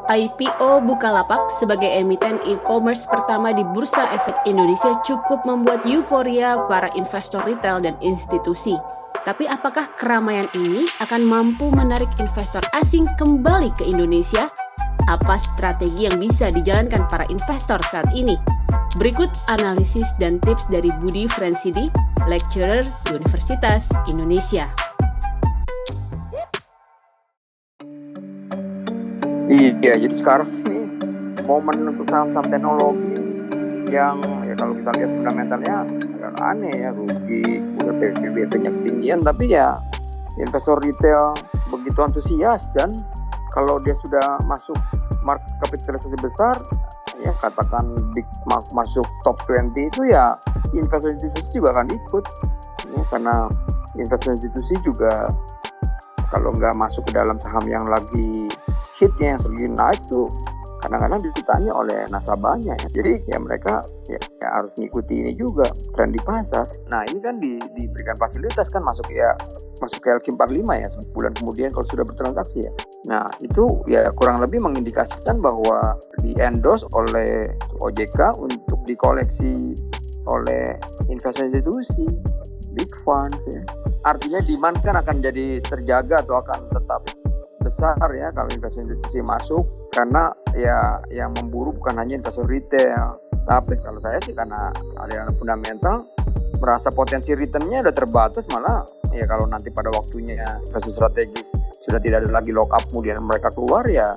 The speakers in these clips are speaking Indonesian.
IPO Bukalapak sebagai emiten e-commerce pertama di Bursa Efek Indonesia cukup membuat euforia para investor retail dan institusi. Tapi apakah keramaian ini akan mampu menarik investor asing kembali ke Indonesia? Apa strategi yang bisa dijalankan para investor saat ini? Berikut analisis dan tips dari Budi Fransidi, lecturer Universitas Indonesia. Iya, jadi sekarang ini momen untuk saham-saham teknologi yang ya kalau kita lihat fundamentalnya agak aneh ya, rugi, udah PBB-nya ketinggian, tapi ya investor retail begitu antusias, dan kalau dia sudah masuk market kapitalisasi besar, ya katakan big masuk top 20 itu ya investor institusi juga akan ikut, ya, karena investor institusi juga kalau nggak masuk ke dalam saham yang lagi hitnya yang sering naik tuh kadang-kadang ditanya oleh nasabahnya ya. Jadi ya mereka ya harus ngikuti ini juga tren di pasar. Nah ini kan diberikan fasilitas kan masuk ke LQ45 ya, sebulan kemudian kalau sudah bertransaksi ya. Nah itu ya kurang lebih mengindikasikan bahwa di endorse oleh OJK untuk dikoleksi oleh investor institusi, big fund ya. Artinya demand kan akan jadi terjaga atau akan tetap besar ya kalau investor institusi masuk, karena ya yang memburu bukan hanya investor retail, tapi kalau saya sih karena aliran fundamental merasa potensi returnnya udah terbatas, malah ya kalau nanti pada waktunya investor strategis sudah tidak ada lagi lock up kemudian mereka keluar, ya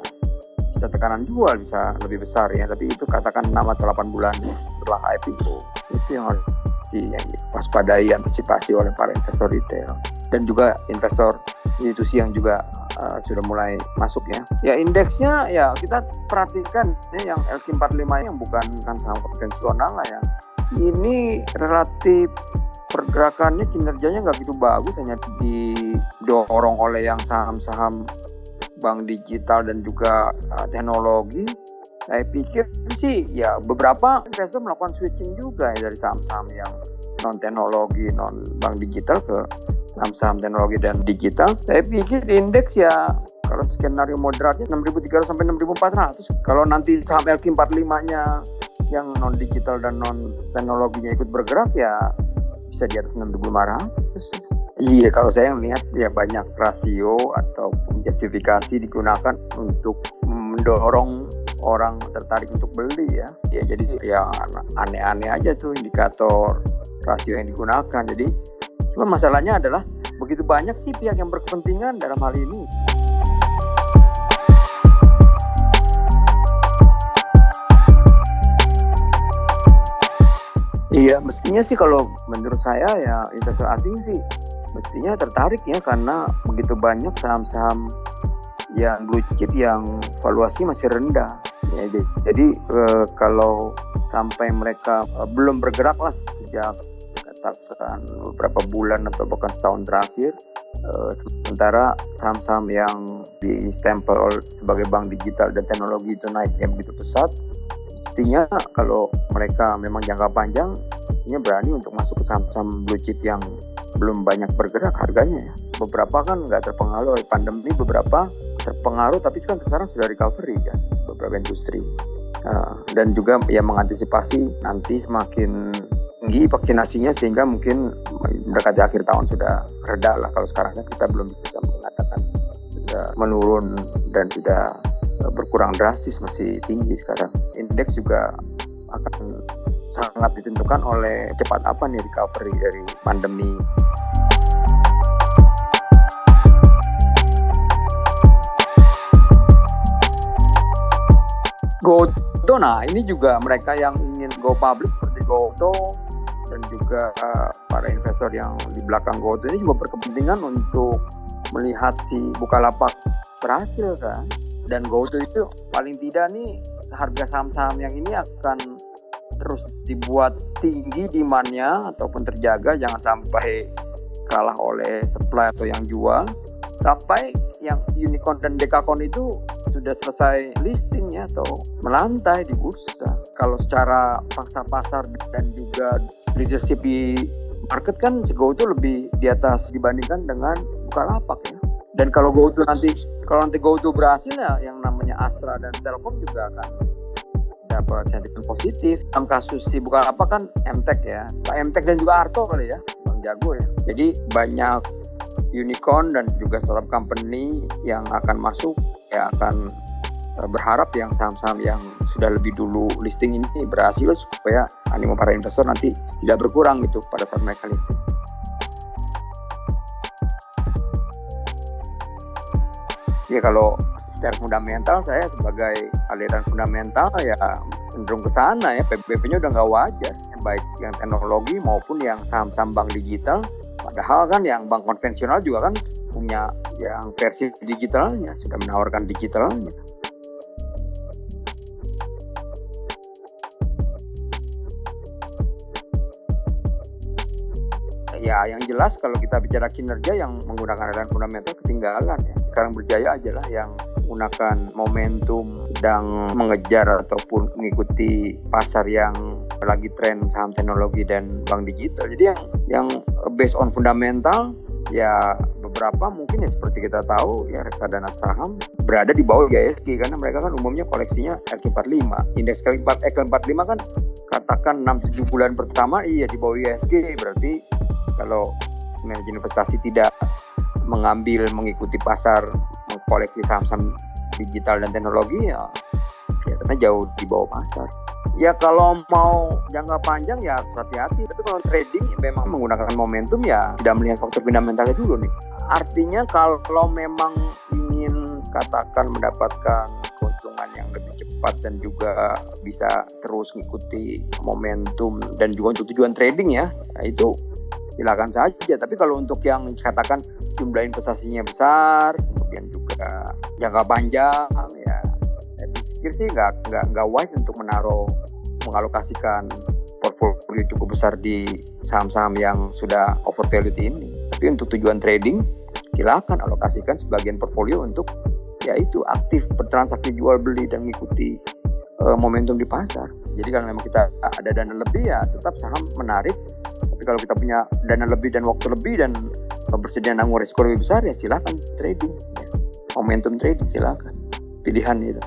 bisa tekanan jual bisa lebih besar ya. Tapi itu katakan 6 atau 8 bulan setelah IPO, itu yang harus diwaspadai, antisipasi oleh para investor retail dan juga investor institusi yang juga sudah mulai masuk ya. Ya indeksnya ya kita perhatikan ya, yang LQ45 yang bukan saham konvensional lah ya. Ini relatif pergerakannya, kinerjanya nggak gitu bagus, hanya didorong oleh yang saham-saham bank digital dan juga teknologi. Saya pikir sih ya beberapa investor melakukan switching juga ya dari saham-saham yang non teknologi, non bank digital ke saham-saham teknologi dan digital. Saya pikir indeks ya kalau skenario moderatnya 6.300 sampai 6.400. Kalau nanti saham LQ45-nya yang non digital dan non teknologinya ikut bergerak ya bisa di atas 6.500. Iya, kalau saya melihat ya banyak rasio atau justifikasi digunakan untuk mendorong orang tertarik untuk beli ya. Ya jadi ya aneh-aneh aja tuh indikator rasio yang digunakan. Jadi cuma masalahnya adalah begitu banyak sih pihak yang berkepentingan dalam hal ini. Iya, mestinya sih kalau menurut saya ya investor asing sih mestinya tertarik ya, karena begitu banyak saham-saham yang blue chip yang valuasi masih rendah. Ya, jadi kalau sampai mereka belum bergerak lah sejak katakan beberapa bulan atau bahkan setahun terakhir, sementara saham-saham yang di stempel sebagai bank digital dan teknologi itu naiknya begitu pesat, mestinya kalau mereka memang jangka panjang, mestinya berani untuk masuk ke saham-saham blue chip yang belum banyak bergerak harganya ya. Beberapa kan nggak terpengaruh oleh pandemi, beberapa terpengaruh tapi kan sekarang sudah recovery kan beberapa industri, dan juga ya mengantisipasi nanti semakin tinggi vaksinasinya sehingga mungkin mendekati akhir tahun sudah reda lah. Kalau sekarang kan kita belum bisa mengatakan sudah menurun dan sudah berkurang drastis, masih tinggi sekarang. Indeks juga akan sangat ditentukan oleh cepat apa nih recovery dari pandemi. GoTo, nah ini juga mereka yang ingin go public seperti GoTo dan juga para investor yang di belakang GoTo ini juga berkepentingan untuk melihat si Bukalapak berhasil kan. Dan GoTo itu paling tidak nih harga saham-saham yang ini akan terus dibuat tinggi demand-nya ataupun terjaga, jangan sampai kalah oleh supply atau yang jual, sampai yang unicorn dan dekakon itu sudah selesai listingnya atau melantai di bursa. Kalau secara pangsa pasar dan juga leadership di market kan GoTo lebih di atas dibandingkan dengan Bukalapak ya. Dan kalau GoTo nanti Kalau nanti GoTo berhasil ya, yang namanya Astra dan Telkom juga akan dapat sentimen positif. Dalam kasus si Bukalapak kan MTech ya, MTech dan juga Arto kali ya, Bang Jago ya. Jadi banyak unicorn dan juga startup company yang akan masuk, ya akan berharap yang saham-saham yang sudah lebih dulu listing ini berhasil supaya animo para investor nanti tidak berkurang gitu pada saat mereka listing. Ya kalau secara fundamental saya sebagai aliran fundamental ya cenderung ke sana ya, PBB-nya udah nggak wajar, baik yang teknologi maupun yang saham-saham bank digital. Padahal kan yang bank konvensional juga kan punya yang versi digitalnya, sudah menawarkan digitalnya. Ya yang jelas kalau kita bicara kinerja yang menggunakan aliran fundamental ketinggalan ya. Sekarang Berjaya aja lah yang menggunakan momentum sedang mengejar ataupun mengikuti pasar yang lagi tren saham teknologi dan bank digital. Jadi yang based on fundamental ya beberapa mungkin ya seperti kita tahu ya reksadana saham berada di bawah IHSG karena mereka kan umumnya koleksinya LQ45. Indeks LQ45 kan katakan 6-7 bulan pertama iya di bawah IHSG, berarti kalau manajer investasi tidak mengambil mengikuti pasar mengkoleksi saham-saham digital dan teknologi ya karena jauh di bawah pasar. Ya kalau mau jangka panjang ya hati-hati, tapi kalau trading memang menggunakan momentum ya tidak melihat faktor fundamentalnya dulu nih. Artinya kalau memang ingin katakan mendapatkan keuntungan yang lebih cepat dan juga bisa terus mengikuti momentum dan juga untuk tujuan trading ya, nah itu silakan saja. Tapi kalau untuk yang katakan jumlah investasinya besar, kemudian juga jangka panjang ya, saya pikir sih nggak wise untuk mengalokasikan portfolio cukup besar di saham-saham yang sudah overvalued ini. Tapi untuk tujuan trading, silakan alokasikan sebagian portfolio untuk yaitu aktif bertransaksi jual beli dan mengikuti momentum di pasar. Jadi kalau memang kita ada dana lebih ya tetap saham menarik. Tapi kalau kita punya dana lebih dan waktu lebih dan bersedia nanggung risiko lebih besar ya silakan trading. Momentum trading silakan. Pilihan itu.